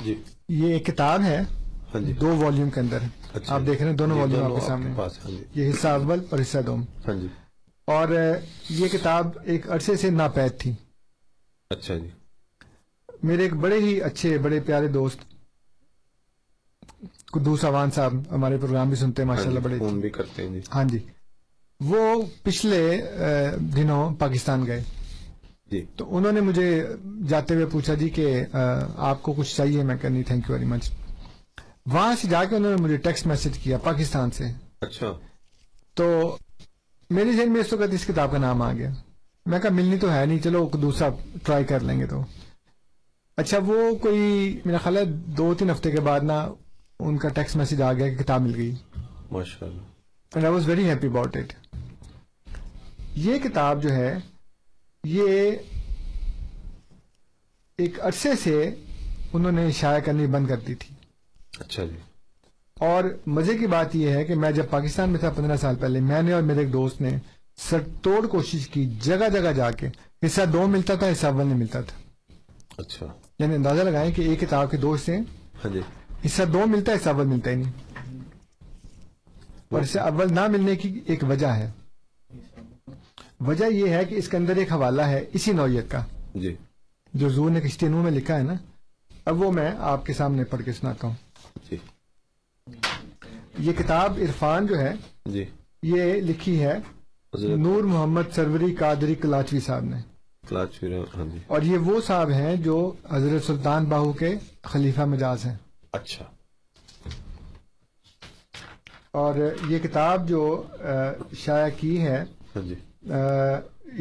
جی یہ ایک کتاب ہے ہاں جی 2 والیوم کے اندر. اچھا آپ دیکھ رہے ہیں دونوں والیوم آپ کے سامنے. پاس. ہاں جی یہ حصہ اول اور حصہ دوم. ہاں جی. اور یہ کتاب ایک عرصے سے ناپید تھی. اچھا جی. میرے ایک بڑے ہی اچھے بڑے پیارے دوست قدوس اوان صاحب ہمارے پروگرام بھی سنتے ہیں ماشاءاللہ, بڑے فون بھی کرتے ہیں جی. ہاں جی. وہ پچھلے دنوں پاکستان گئے جی. تو انہوں نے مجھے جاتے ہوئے پوچھا جی کہ آپ کو کچھ چاہیے. میں کہا نہیں تھینک یو ویری مچ. وہاں سے جا کے انہوں نے مجھے ٹیکسٹ میسج کیا پاکستان سے. اچھا. تو میرے ذہن میں اس وقت اس کتاب کا نام آ گیا. میں کہا ملنی تو ہے نہیں, چلو دوسرا ٹرائی کر لیں گے. تو اچھا وہ کوئی میرا خیال ہے 2-3 ہفتے کے بعد نا ان کا ٹیکسٹ میسج آ گیا کہ کتاب مل گئی. ماشاءاللہ. And I was very happy about it. یہ کتاب جو ہے یہ ایک عرصے سے انہوں نے شائع کرنی بند کر دی تھی. اچھا جی. اور مزے کی بات یہ ہے کہ میں جب پاکستان میں تھا 15 سال پہلے, میں نے اور میرے ایک دوست نے سر توڑ کوشش کی جگہ جگہ جا کے. حصہ 2 ملتا تھا, حصہ اول نہیں ملتا تھا. اچھا. یعنی اندازہ لگائیں کہ ایک کتاب کے 2 حصے ہیں. ہاں جی. حصہ 2 ملتا ہے, حصہ اول ملتا ہی نہیں. اور حصہ اول نہ ملنے کی ایک وجہ ہے. وجہ یہ ہے کہ اس کے اندر ایک حوالہ ہے اسی نوعیت کا جی جو زور نے کشتی نو میں لکھا ہے نا. اب وہ میں آپ کے سامنے پڑھ کے سناتا ہوں. جی. یہ کتاب عرفان جو ہے جی یہ لکھی ہے حضرت نور محمد سروری قادری کلاچوی صاحب نے. کلاچوی. ہاں جی. اور یہ وہ صاحب ہیں جو حضرت سلطان باہو کے خلیفہ مجاز ہیں. اچھا. اور یہ کتاب جو شائع کی ہے ہاں جی.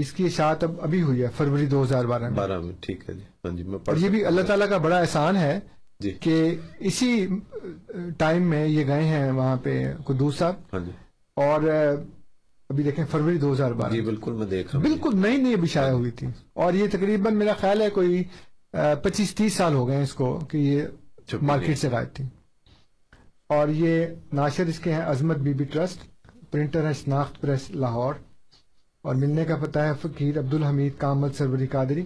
اس کی اشاعت ابھی ہوئی ہے فروری 2012 میں. ٹھیک ہے جی. ہاں جی. میں اور یہ بھی اللہ تعالیٰ کا بڑا احسان ہے جی کہ اسی ٹائم میں یہ گئے ہیں وہاں پہ قدوس صاحب. ہاں جی. اور ابھی دیکھیں فروری 2012. جی بالکل میں دیکھ رہا ہوں. بالکل نئی نئی ابھی شائع ہوئی تھی. اور یہ تقریباً میرا خیال ہے کوئی 25-30 سال ہو گئے ہیں اس کو کہ یہ مارکیٹ سے غائب تھی. اور یہ ناشر اس کے ہیں عظمت بی بی ٹرسٹ, پرنٹر ہے شناخت پریس لاہور, اور ملنے کا پتہ ہے فقیر عبدالحمید کامل سروری قادری,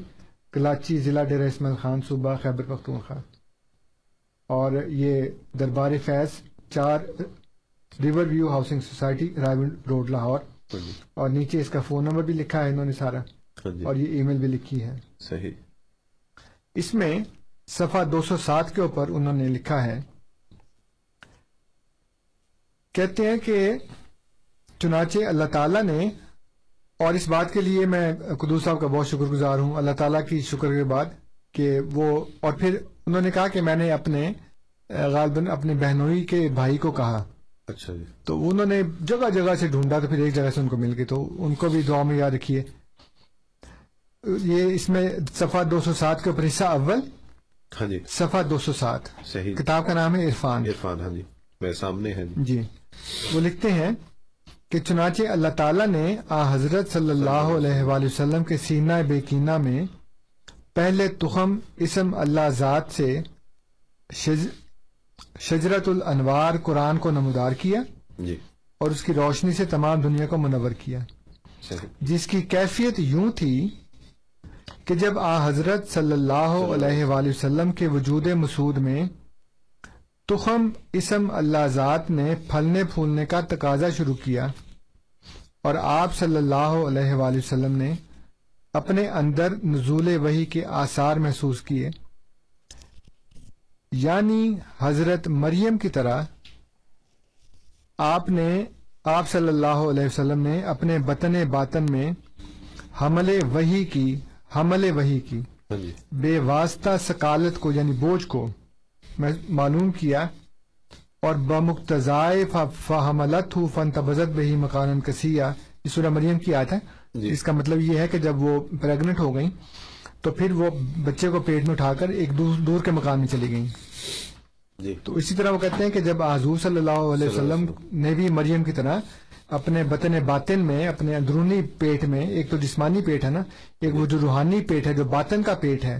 کلاچی, ضلع ڈیرہ اسماعیل خان, صوبہ خیبر پختونخوا. اور یہ دربار فیض 4 ریور ویو ہاؤسنگ سوسائٹی, رائے گنج روڈ, لاہور. اور نیچے اس کا فون نمبر بھی لکھا ہے انہوں نے سارا, اور یہ ای میل بھی لکھی ہے. صحیح. اس میں صفحہ 207 کے اوپر انہوں نے لکھا ہے, کہتے ہیں کہ چنانچہ اللہ تعالیٰ نے, اور اس بات کے لیے میں قدوس صاحب کا بہت شکر گزار ہوں اللہ تعالیٰ کی شکر کے بعد کہ وہ, اور پھر انہوں نے کہا کہ میں نے اپنے غالباً اپنے بہنوئی کے بھائی کو کہا. اچھا جی. تو انہوں نے جگہ جگہ سے ڈھونڈا تو پھر ایک جگہ سے ان کو مل گئی, تو ان کو بھی دعا میں یاد رکھیے. یہ اس میں صفحہ 207 کے اوپر حصہ اول. ہاں جی. صفحہ 207. صحیح. کتاب کا نام ہے عرفان. عرفان. ہاں جی میرے سامنے ہے جی. وہ لکھتے ہیں کہ چنانچہ اللہ تعالیٰ نے آ حضرت صلی اللہ علیہ وآلہ وسلم کے سینہ بیکینہ میں پہلے تخم اسم اللہ ذات سے شجرت الانوار قرآن کو نمودار کیا جی, اور اس کی روشنی سے تمام دنیا کو منور کیا. صحیح. جس کی کیفیت یوں تھی کہ جب آ حضرت صلی اللہ علیہ وآلہ وسلم کے وجود مسعود میں تخم اسم اللہ ذات نے پھلنے پھولنے کا تقاضا شروع کیا, اور آپ صلی اللہ علیہ وآلہ وسلم نے اپنے اندر نزول وحی کے آثار محسوس کیے, یعنی حضرت مریم کی طرح آپ صلی اللہ علیہ وسلم نے اپنے بطن باطن میں حمل وحی کی بے واسطہ ثقالت کو یعنی بوجھ کو معلوم کیا, اور بمقتضائے فحملتہ فانتبذت بہ مکانا قصیا. یہ سورہ مریم کی آیت ہے. اس کا مطلب یہ ہے کہ جب وہ پریگننٹ ہو گئیں تو پھر وہ بچے کو پیٹ میں اٹھا کر ایک دور کے مکان میں چلی گئیں. تو اسی طرح وہ کہتے ہیں کہ جب حضور صلی اللہ علیہ وسلم نے بھی مریم کی طرح اپنے بطن باطن میں اپنے اندرونی پیٹ میں, ایک تو جسمانی پیٹ ہے نا, ایک وہ جو روحانی پیٹ ہے جو باطن کا پیٹ ہے,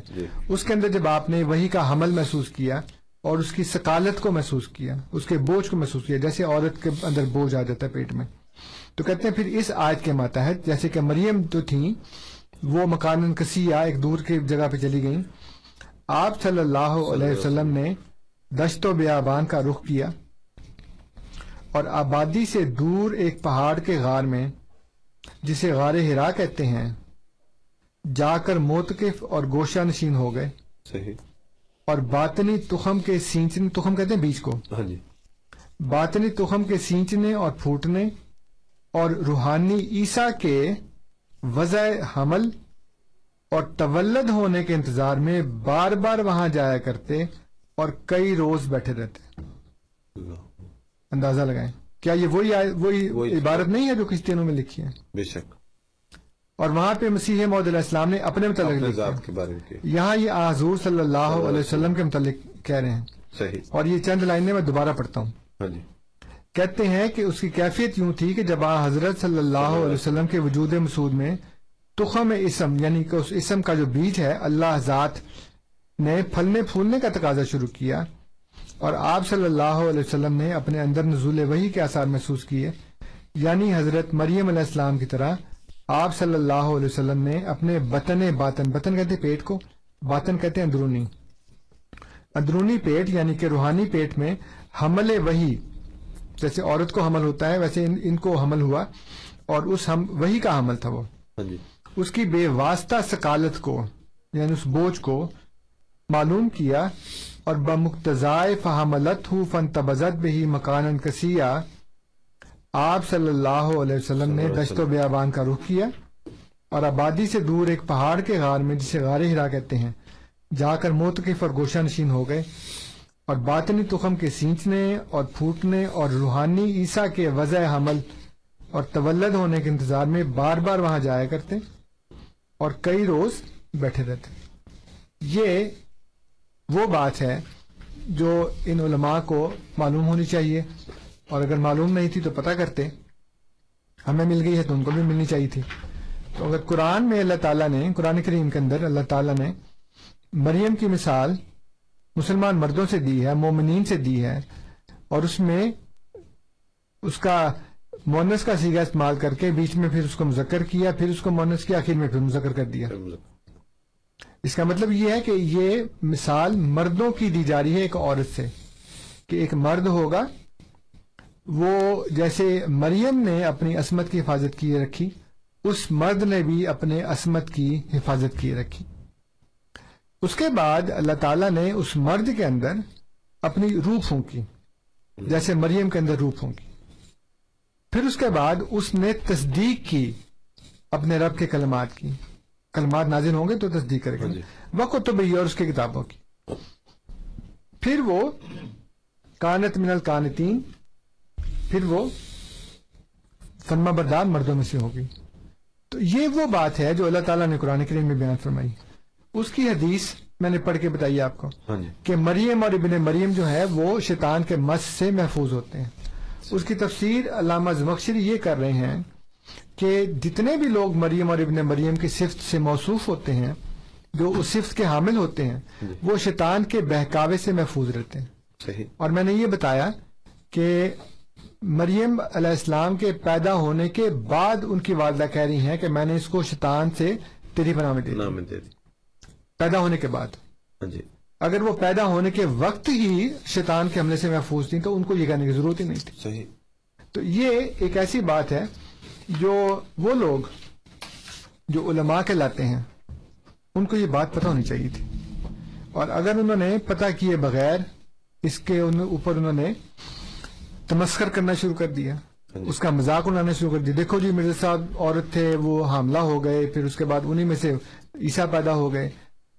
اس کے اندر جب آپ نے وحی کا حمل محسوس کیا اور اس کی ثقالت کو محسوس کیا, اس کے بوجھ کو محسوس کیا, جیسے عورت کے اندر بوجھ آ جاتا ہے پیٹ میں, تو کہتے ہیں پھر اس آیت کے ماتحت جیسے کہ مریم جو تھیں وہ مکان قصیہ ایک دور کی جگہ پہ چلی گئیں, آپ صلی اللہ علیہ وسلم نے دشت و بیابان کا رخ کیا اور آبادی سے دور ایک پہاڑ کے غار میں جسے غار ہرا کہتے ہیں جا کر موتقف اور گوشہ نشین ہو گئے. صحیح. اور باطنی تخم کے سینچنے، تخم کہتے ہیں بیج کو، ہاں جی، باطنی تخم کے سینچنے اور پھوٹنے اور روحانی عیسیٰ کے وضع حمل اور تولد ہونے کے انتظار میں بار بار وہاں جایا کرتے اور کئی روز بیٹھے رہتے. اندازہ لگائیں، کیا یہ وہی عبارت نہیں ہے جو کشتیوں میں لکھی ہے؟ بے شک. اور وہاں پہ مسیح موعود علیہ السلام نے اپنے متعلق لکھا ذات کے بارے میں. یہاں یہ حضور صلی اللہ علیہ وسلم کے متعلق کہہ رہے ہیں. صحیح. اور یہ چند لائنیں میں دوبارہ پڑھتا ہوں. ہاں جی. کہتے ہیں کہ اس کی کیفیت یوں تھی کہ جب حضرت صلی اللہ علیہ وسلم کے وجود مسعود میں تخم اسم یعنی کہ اس اسم کا جو بیج ہے اللہ ذات نے پھلنے پھولنے کا تقاضا شروع کیا اور آپ صلی اللہ علیہ وسلم نے اپنے اندر نزول وحی کے آثار محسوس کیے، یعنی حضرت مریم علیہ السلام کی طرح آپ صلی اللہ علیہ وسلم نے اپنے باطن کہتے ہیں پیٹ کو، باطن کہتے ہیں اندرونی پیٹ یعنی کہ روحانی پیٹ میں حمل وحی، جیسے عورت کو حمل ہوتا ہے ویسے ان کو حمل ہوا اور اس وحی کا حمل تھا وہ. ہاں جی. اس کی بے واسطہ ثقالت کو یعنی اس بوجھ کو معلوم کیا اور بمقتضائے فحملتہ فانتبذت بہ مکانا کسیا آپ صلی اللہ علیہ وسلم نے دشت و بیابان کا رخ کیا اور آبادی سے دور ایک پہاڑ کے غار میں جسے غار ہرا کہتے ہیں جا کر موتقف اور گوشہ نشین ہو گئے اور باطنی تخم کے سینچنے اور پھوٹنے اور روحانی عیسیٰ کے وضع حمل اور تولد ہونے کے انتظار میں بار بار وہاں جایا کرتے اور کئی روز بیٹھے رہتے. یہ وہ بات ہے جو ان علماء کو معلوم ہونی چاہیے اور اگر معلوم نہیں تھی تو پتہ کرتے. ہمیں مل گئی ہے تو ان کو بھی ملنی چاہیے تھی. تو اگر قرآن میں اللہ تعالیٰ نے، قرآن کریم کے اندر اللہ تعالیٰ نے مریم کی مثال مسلمان مردوں سے دی ہے، مومنین سے دی ہے اور اس میں اس کا مؤنث کا صیغہ استعمال کر کے بیچ میں پھر اس کو مذکر کیا، پھر اس کو مؤنث کیا، آخر میں پھر مذکر کر دیا. اس کا مطلب یہ ہے کہ یہ مثال مردوں کی دی جا رہی ہے ایک عورت سے، کہ ایک مرد ہوگا وہ جیسے مریم نے اپنی عصمت کی حفاظت کیے رکھی، اس مرد نے بھی اپنے عصمت کی حفاظت کیے رکھی. اس کے بعد اللہ تعالیٰ نے اس مرد کے اندر اپنی روح پھونکی جیسے مریم کے اندر روح پھونکی. پھر اس کے بعد اس نے تصدیق کی اپنے رب کے کلمات کی، کلمات نازل ہوں گے تو تصدیق کرے گا، وکتب اور اس کی کتابوں کی. پھر وہ کانت من القانتین، پھر وہ فرما بردار مردوں میں سے ہوگی. تو یہ وہ بات ہے جو اللہ تعالیٰ نے قرآن کریم میں بیان فرمائی. اس کی حدیث میں نے پڑھ کے بتائی آپ کو کہ مریم اور ابن مریم جو ہے وہ شیطان کے مس سے محفوظ ہوتے ہیں. اس کی تفسیر علامہ زمخشری یہ کر رہے ہیں کہ جتنے بھی لوگ مریم اور ابن مریم کی صفت سے موصوف ہوتے ہیں، جو اس صفت کے حامل ہوتے ہیں، وہ شیطان کے بہکاوے سے محفوظ رہتے ہیں. صحیح. اور میں نے یہ بتایا کہ مریم علیہ السلام کے پیدا ہونے کے بعد ان کی والدہ کہہ رہی ہیں کہ میں نے اس کو شیطان سے تیری پناہ میں دے دی. پیدا ہونے کے بعد. جی. اگر وہ پیدا ہونے کے وقت ہی شیطان کے حملے سے محفوظ تھی تو ان کو یہ کہنے کی ضرورت ہی نہیں تھی. صحیح. تو یہ ایک ایسی بات ہے جو وہ لوگ جو علماء کہلاتے ہیں ان کو یہ بات پتہ ہونی چاہیے تھی، اور اگر انہوں نے پتہ کیے بغیر اس کے اوپر انہوں نے تمسخر کرنا شروع کر دیا، اس کا مذاق اڑانا شروع کر دیا. دیکھو جی مرزا صاحب عورت تھے، وہ حاملہ ہو گئے، پھر اس کے بعد انہی میں سے عیسیٰ پیدا ہو گئے.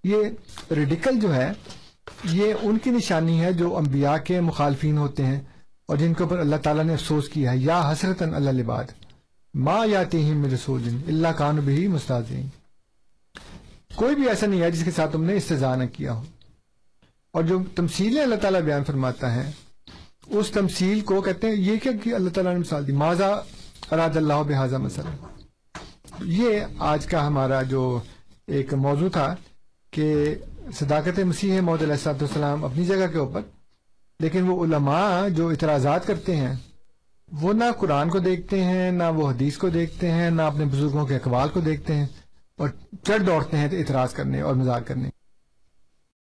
یہ ریڈیکل جو ہے یہ ان کی نشانی ہے جو انبیاء کے مخالفین ہوتے ہیں اور جن کے اوپر اللہ تعالیٰ نے افسوس کیا ہے. یا حسرتاً علی العباد ما یاتیہم من رسول الا کانوا بہ مستہزئین. کوئی بھی ایسا نہیں ہے جس کے ساتھ تم نے استہزاء نہ کیا ہو. اور جو تمثیلیں اللہ تعالیٰ بیان فرماتا ہے اس تمثیل کو کہتے ہیں یہ کیا کہ اللہ تعالیٰ نے مثال دی، ماذا اراد اللہ بہذا مثلا. یہ آج کا ہمارا جو ایک موضوع تھا کہ صداقت مسیح موعود علیہ السلام اپنی جگہ کے اوپر، لیکن وہ علماء جو اعتراضات کرتے ہیں وہ نہ قرآن کو دیکھتے ہیں، نہ وہ حدیث کو دیکھتے ہیں، نہ اپنے بزرگوں کے اقوال کو دیکھتے ہیں، اور چڑھ دوڑتے ہیں اعتراض کرنے اور مذاق کرنے.